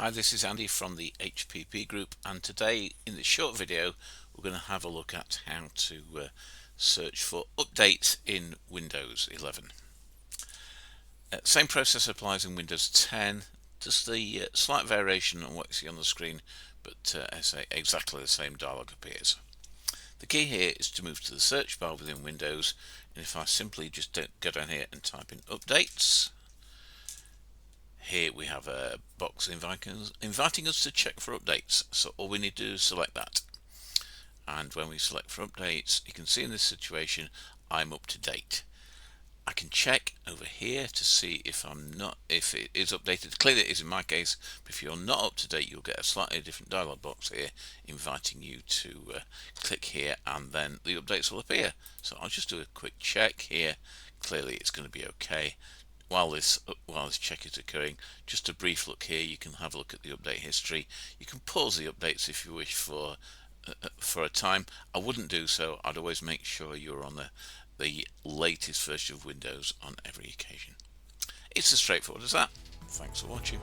Hi, this is Andy from the HPP Group, and today in this short video we're going to have a look at how to search for updates in Windows 11. Same process applies in Windows 10, just the slight variation on what you see on the screen, but I say exactly the same dialog appears. The key here is to move to the search bar within Windows, and if I simply just go down here and type in updates, here we have a box inviting us to check for updates, so all we need to do is select that. And when we select for updates, you can see in this situation I'm up to date. I can check over here to see if it is updated. Clearly it is in my case, but if you're not up to date, you'll get a slightly different dialog box here inviting you to click here, and then the updates will appear. So I'll just do a quick check here. Clearly it's going to be okay. While this check is occurring, just a brief look here. You can have a look at the update history. You can pause the updates if you wish for a time. I wouldn't do so. I'd always make sure you're on the latest version of Windows on every occasion. It's as straightforward as that. Thanks for watching.